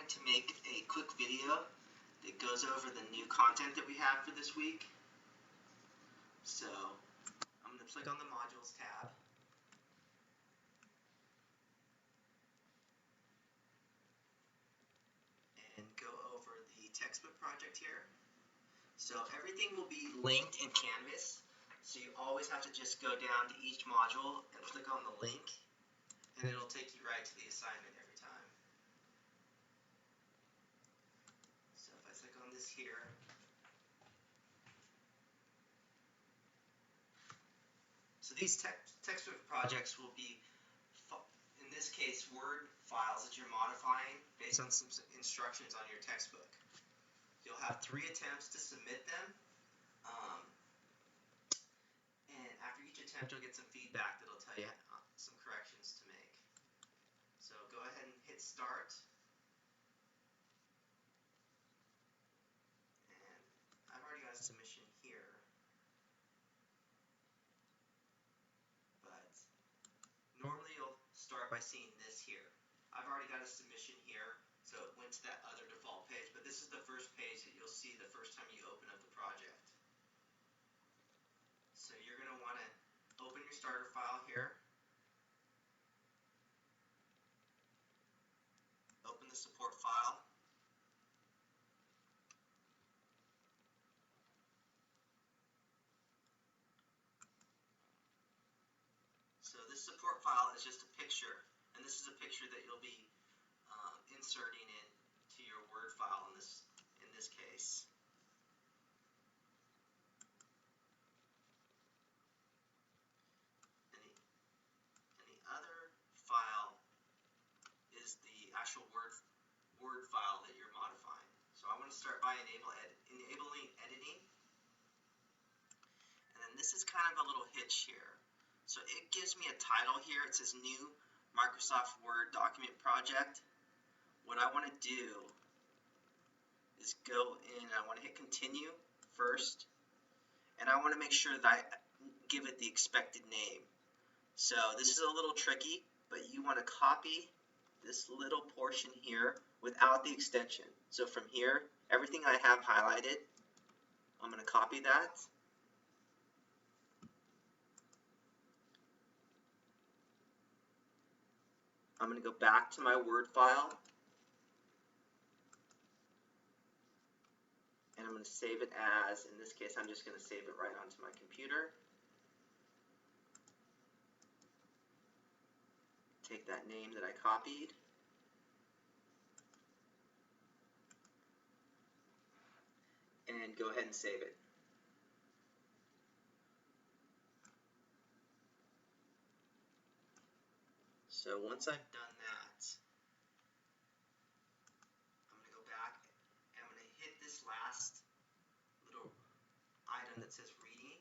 wanted to make a quick video that goes over the new content that we have for this week. So I'm going to click on the Modules tab. And go over the textbook project here. So everything will be linked in Canvas. So you always have to just go down to each module and click on the link, and it'll take you right to the assignment every time. So if I click on this here, so these textbook projects will be, in this case, Word files that you're modifying based on some instructions on your textbook. You'll have 3 attempts to submit them, and after each attempt you'll get some feedback that'll tell you some corrections to make. So go ahead and hit start, and I've already got a submission here, but normally you'll start by seeing this here. I've already got a submission here, so it went to that other default page, but this is the first page that you'll see the first time you open up the project. So you're going to want to open your starter file here, open the support file, so this support file is just a picture, and this is a picture that you'll be inserting into your Word file in this case. And the other file is the actual Word file that you're modifying. So I want to start by enabling editing, and then this is kind of a little hitch here. So it gives me a title here. It says New Microsoft Word Document Project. What I want to do is go in, I want to hit continue first, and I want to make sure that I give it the expected name. So this is a little tricky, but you want to copy this little portion here without the extension. So from here, everything I have highlighted, I'm going to copy that. I'm going to go back to my Word file, and I'm going to save it as, in this case, I'm just going to save it right onto my computer. Take that name that I copied, and go ahead and save it. So once I've done that, I'm going to go back and I'm going to hit this last little item that says reading.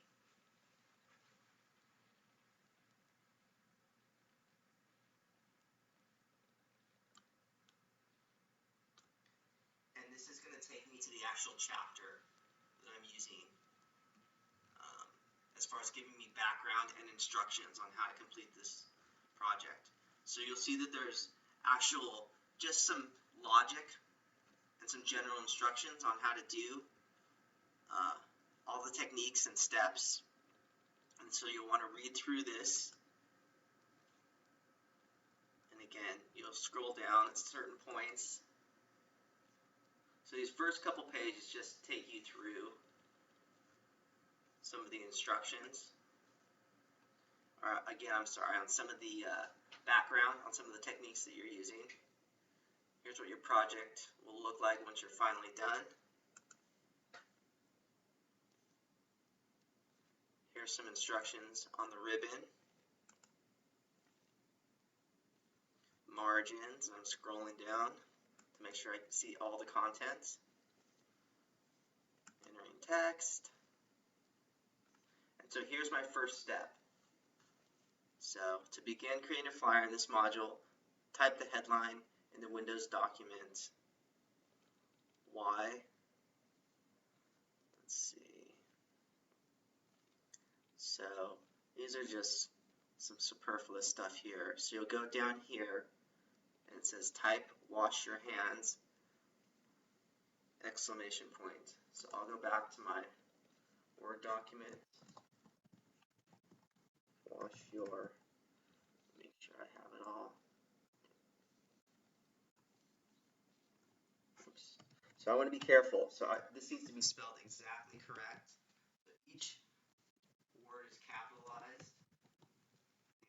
And this is going to take me to the actual chapter that I'm using as far as giving me background and instructions on how to complete this project. So you'll see that there's just some logic and some general instructions on how to do all the techniques and steps. And so you'll want to read through this. And again, you'll scroll down at certain points. So these first couple pages just take you through some of the instructions. Again, I'm sorry, on some of the background on some of the techniques that you're using. Here's what your project will look like once you're finally done. Here's some instructions on the ribbon, margins. I'm scrolling down to make sure I can see all the contents. Entering text. And so here's my first step. So to begin creating a flyer in this module, type the headline in the Windows document. Why? Let's see. So these are just some superfluous stuff here. So you'll go down here and it says type wash your hands, exclamation point. So I'll go back to my Word document. Wash your, make sure I have it all. Oops. So I want to be careful. So this needs to be spelled exactly correct. So each word is capitalized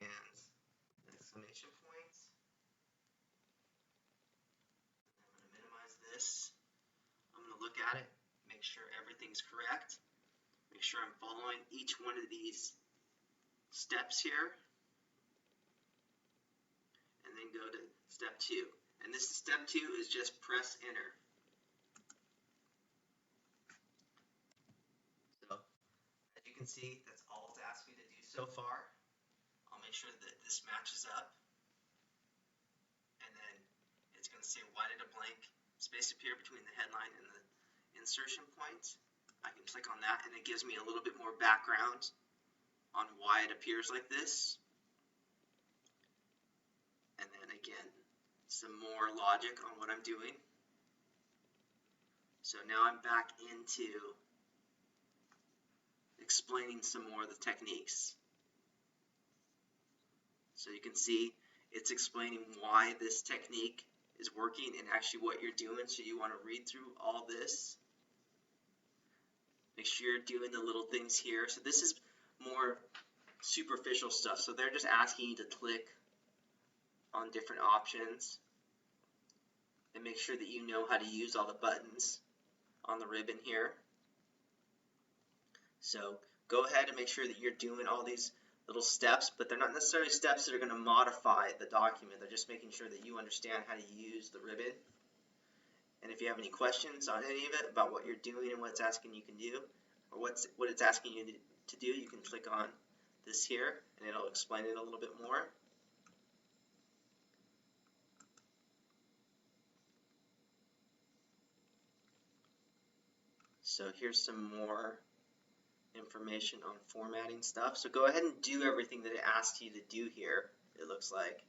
and exclamation points. I'm going to minimize this. I'm going to look at it, make sure everything's correct. Make sure I'm following each one of these steps here. And then go to step 2. And this step 2 is just press enter. So as you can see, that's all it's asked me to do so far. I'll make sure that this matches up. And then it's going to say why did a blank space appear between the headline and the insertion point. I can click on that and it gives me a little bit more background on why it appears like this. And then again, some more logic on what I'm doing. So now I'm back into explaining some more of the techniques. So you can see it's explaining why this technique is working and actually what you're doing. So you want to read through all this. Make sure you're doing the little things here. So this is more superficial stuff. So they're just asking you to click on different options and make sure that you know how to use all the buttons on the ribbon here. So go ahead and make sure that you're doing all these little steps, but they're not necessarily steps that are going to modify the document. They're just making sure that you understand how to use the ribbon. And if you have any questions on any of it about what you're doing and what it's asking you can do, or what it's asking you to do, you can click on this here and it'll explain it a little bit more. So here's some more information on formatting stuff. So go ahead and do everything that it asks you to do here, it looks like.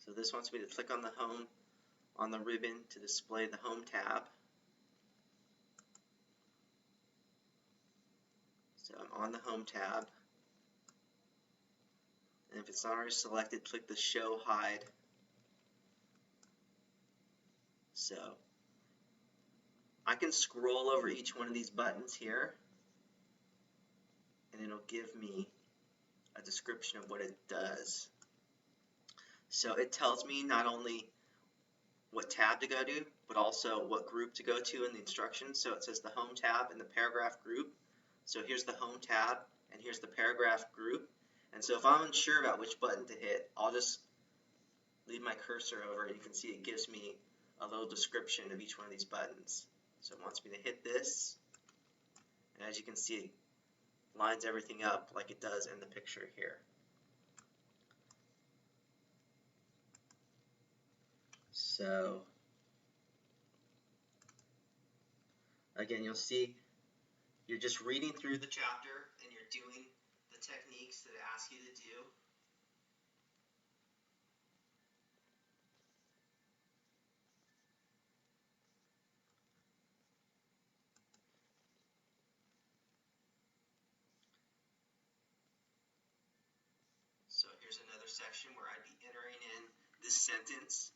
So this wants me to click on the home, on the ribbon to display the home tab. So I'm on the home tab. And if it's not already selected, click the show hide. So I can scroll over each one of these buttons here and it'll give me a description of what it does. So it tells me not only what tab to go to, but also what group to go to in the instructions. So it says the home tab and the paragraph group. So here's the home tab and here's the paragraph group. And so if I'm unsure about which button to hit, I'll just leave my cursor over and you can see it gives me a little description of each one of these buttons. So it wants me to hit this, and as you can see, it lines everything up like it does in the picture here. So again, you'll see you're just reading through the chapter and you're doing the techniques that it asks you to do. So here's another section where I'd be entering in this sentence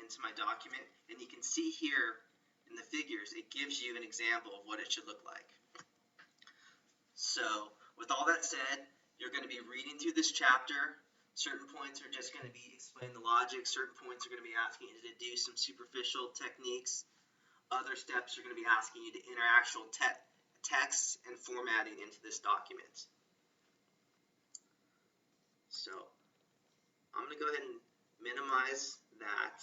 into my document, and you can see here in the figures it gives you an example of what it should look like. So with all that said, you're going to be reading through this chapter. Certain points are just going to be explaining the logic. Certain points are going to be asking you to do some superficial techniques. Other steps are going to be asking you to enter actual text and formatting into this document. So I'm going to go ahead and minimize that.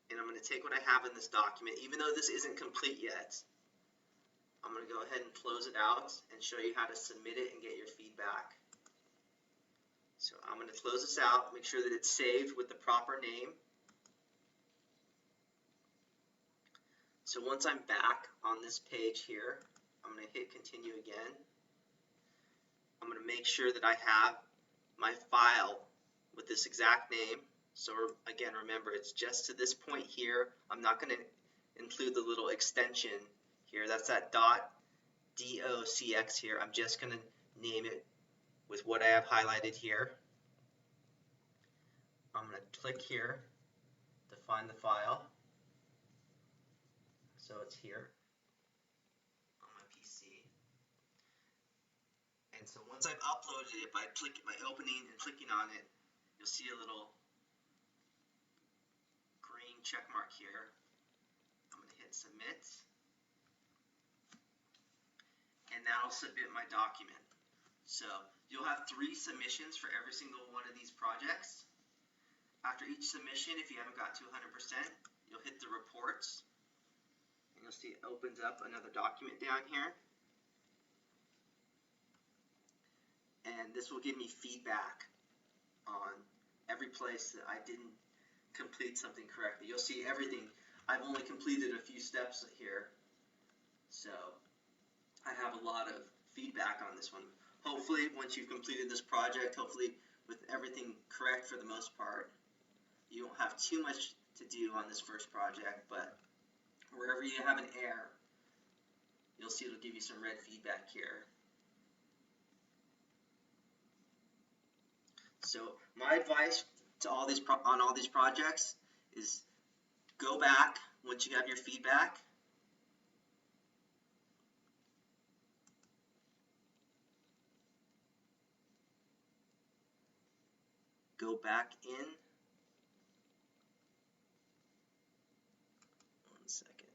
And I'm going to take what I have in this document, even though this isn't complete yet. I'm going to go ahead and close it out and show you how to submit it and get your feedback. So I'm going to close this out, make sure that it's saved with the proper name. So once I'm back on this page here, I'm going to hit continue again. I'm going to make sure that I have my file with this exact name. So again, remember, it's just to this point here. I'm not going to include the little extension here. That's that .docx here. I'm just going to name it with what I have highlighted here. I'm going to click here to find the file. So it's here on my PC. And so once I've uploaded it by opening and clicking on it, you'll see a little green check mark here. I'm going to hit submit. And that'll submit my document. So you'll have 3 submissions for every single one of these projects. After each submission, if you haven't got to 100%, you'll hit the reports. And you'll see it opens up another document down here. And this will give me feedback on every place that I didn't complete something correctly. You'll see everything. I've only completed a few steps here. So I have a lot of feedback on this one. Hopefully, once you've completed this project, hopefully with everything correct for the most part, you won't have too much to do on this first project, but wherever you have an error, you'll see it'll give you some red feedback here. So my advice to all these projects is go back once you have your feedback. Go back in. One second.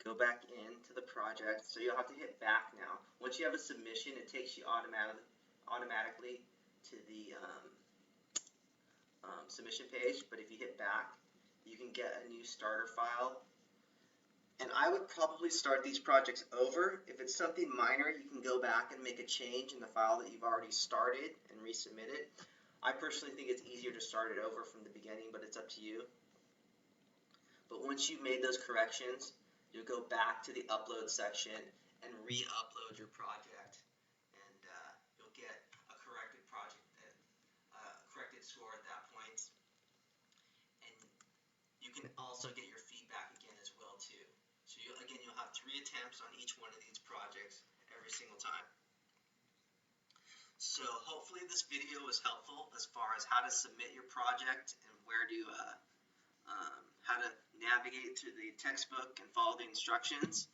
Go back into the project. So you'll have to hit back now. Once you have a submission, it takes you automatically to the submission page. But if you hit back, you can get a new starter file. And I would probably start these projects over. If it's something minor, you can go back and make a change in the file that you've already started and resubmit it. I personally think it's easier to start it over from the beginning, but it's up to you. But once you've made those corrections, you'll go back to the upload section and re-upload your project, and you'll get a corrected project, corrected score at that point. And you can also get your feedback again as well too. So you'll have 3 attempts on each one of these projects every single time. So hopefully this video was helpful as far as how to submit your project and where to how to navigate through the textbook and follow the instructions.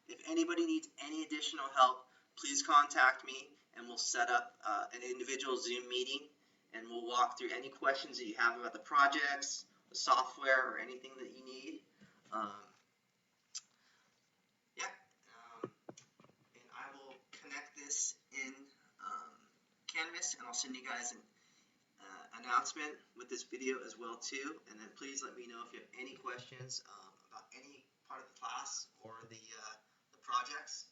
If anybody needs any additional help, please contact me and we'll set up an individual Zoom meeting and we'll walk through any questions that you have about the projects, the software, or anything that you need. And I will connect this in Canvas and I'll send you guys an announcement with this video as well too, and then please let me know if you have any questions about any part of the class or the projects.